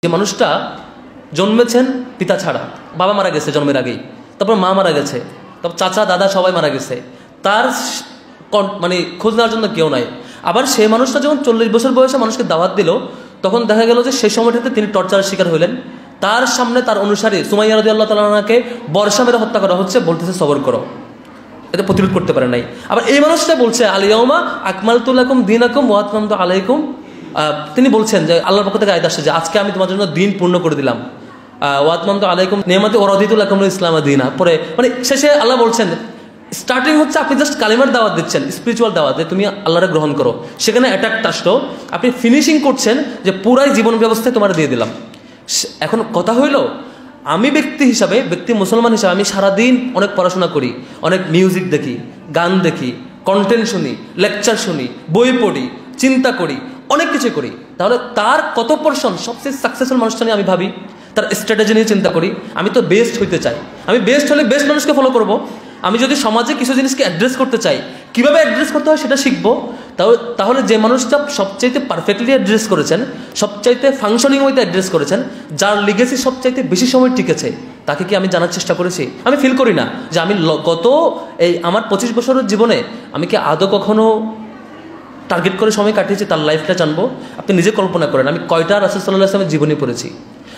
যে মানুষটা জন্মেছেন পিতা ছাড়া, বাবা মারা গেছে জন্মের আগেই, তারপর মা মারা গেছে, তারপর চাচা দাদা সবাই মারা গেছে, তার মানে খোঁজ নেওয়ার জন্য কেউ নাই। আবার সেই মানুষটা যখন 40 বছর বয়সে মানুষকে দাওয়াত দিল, তখন দেখা গেল যে সেই সময়টাতে তিনি টর্চারের শিকার হইলেন। তার সামনে তার অনুসারী সুমাইয়া রাদিয়াল্লাহু তাআলা আনহাকে বর্ষা মেরে হত্যা করা হচ্ছে, বলতেছে সবর করো, এটা প্রতিরোধ করতে পারে নাই। আবার এই মানুষটা বলছে আল ইয়াউমা আকমালতু লাকুম দীনাকুম ওয়া আতমামতু আলাইকুম, তিনি বলছেন যে আল্লাহর পক্ষ থেকে আয়াত আসছে যে আজকে আমি তোমার জন্য দিন পূর্ণ করে দিলাম, ওয়া আতমামতু আলাইকুম নিয়ামতি ওয়া রাদিতু লাকুমুল ইসলাম দীনা। পরে মানে শেষে আল্লাহ বলছেন, স্টার্টিং হচ্ছে আপনি জাস্ট কালিমার দাওয়াত দিচ্ছেন, স্পিরিচুয়াল দাওয়াত, যে তুমি আল্লাহরে গ্রহণ করো, সেখানে অ্যাটাকটা আসলো, আপনি ফিনিশিং করছেন যে পুরাই জীবন ব্যবস্থায় তোমার দিয়ে দিলাম। এখন কথা হইল, আমি ব্যক্তি মুসলমান হিসাবে আমি সারাদিন অনেক পড়াশোনা করি, অনেক মিউজিক দেখি, গান দেখি, কন্টেন্ট শুনি, লেকচার শুনি, বই পড়ি, চিন্তা করি, অনেক কিছু করি, তাহলে তার কত পার্সেন্ট সবচেয়ে সাকসেসফুল মানুষটা নিয়ে আমি ভাবি, তার স্ট্র্যাটেজি নিয়ে চিন্তা করি। আমি তো বেস্ট হইতে চাই, আমি বেস্ট হলে বেস্ট মানুষকে ফলো করব। আমি যদি সমাজে কিছু জিনিসকে অ্যাড্রেস করতে চাই, কীভাবে অ্যাড্রেস করতে হয় সেটা শিখবো। তাহলে যে মানুষটা সবচাইতে পারফেক্টলি অ্যাড্রেস করেছেন, সবচাইতে ফাংশনিং ওয়েতে অ্যাড্রেস করেছেন, যার লিগেসি সবচাইতে বেশি সময় টিকেছে, তাকে কি আমি জানার চেষ্টা করেছি? আমি ফিল করি না যে আমি গত এই আমার 25 বছরের জীবনে আমি কি আদৌ কখনো টার্গেট করে সময় কাটিয়েছি তার লাইফটা জানবো। আপনি নিজে কল্পনা করেন আমি কয়টা রাসূল সাল্লাল্লাহু আলাইহি ওয়াসাল্লামের জীবনী পড়েছি।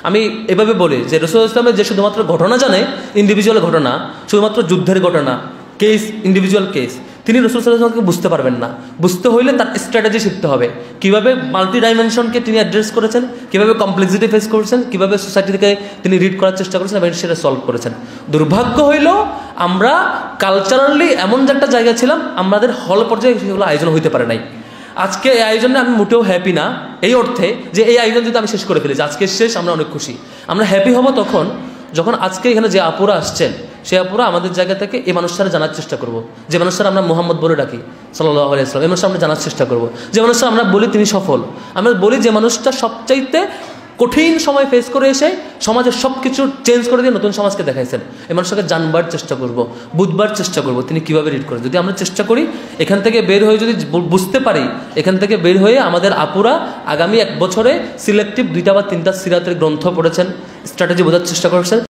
আমি এভাবে বলি যে রাসূল সাল্লাল্লাহু আলাইহি ওয়াসাল্লামের যে শুধুমাত্র ঘটনা জানে, ইন্ডিভিজুয়াল ঘটনা, শুধুমাত্র যুদ্ধের ঘটনা, কেস, ইন্ডিভিজুয়াল কেস, তিনি রাসূল সাল্লাল্লাহু আলাইহি ওয়াসাল্লামকে বুঝতে পারবেন না। বুঝতে হইলে তার স্ট্র্যাটেজি শিখতে হবে, কীভাবে মাল্টি ডাইমেনশনকে তিনি অ্যাড্রেস করেছেন, কীভাবে কমপ্লেক্সিটি ফেস করেছেন, কীভাবে সোসাইটি থেকে তিনি রিড করার চেষ্টা করেছেন এবং সেটা সলভ করেছেন। দুর্ভাগ্য হইল আমরা কালচারালি এমন যে একটা জায়গা ছিলাম, আমাদের হল পর্যায়ে সেগুলো আয়োজন হইতে পারে নাই। আজকে এই আয়োজনে আমি মোটেও হ্যাপি না, এই অর্থে যে এই আয়োজন যদি আমি শেষ করে ফেলেছি, আজকে শেষ, আমরা অনেক খুশি। আমরা হ্যাপি হব তখন যখন আজকে এখানে যে আপুরা আসছেন, সে আপুরা আমাদের জায়গা থেকে এই মানুষটারা জানার চেষ্টা করব, যে মানুষটারা আমরা মুহাম্মদ বলে ডাকি সাল্লাল্লাহু আলাইহি ওয়াসাল্লাম, এই মানুষটা আমরা জানার চেষ্টা করব। যে মানুষটা আমরা বলি তিনি সফল, আমরা বলি যে মানুষটা সবচাইতে কঠিন সময় ফেস করে এসে সমাজের সব কিছু চেঞ্জ করে দিয়ে নতুন সমাজকে দেখাইছেন, এই মানুষটাকে জানবার চেষ্টা করব, বুঝবার চেষ্টা করব তিনি কীভাবে রিড করে। যদি আমরা চেষ্টা করি এখান থেকে বের হয়ে, যদি বুঝতে পারি, এখান থেকে বের হয়ে আমাদের আপুরা আগামী 1 বছরে সিলেক্টিভ 2টা বা 3টা সিরাতের গ্রন্থ পড়েছেন, স্ট্র্যাটেজি বোঝার চেষ্টা করেছেন।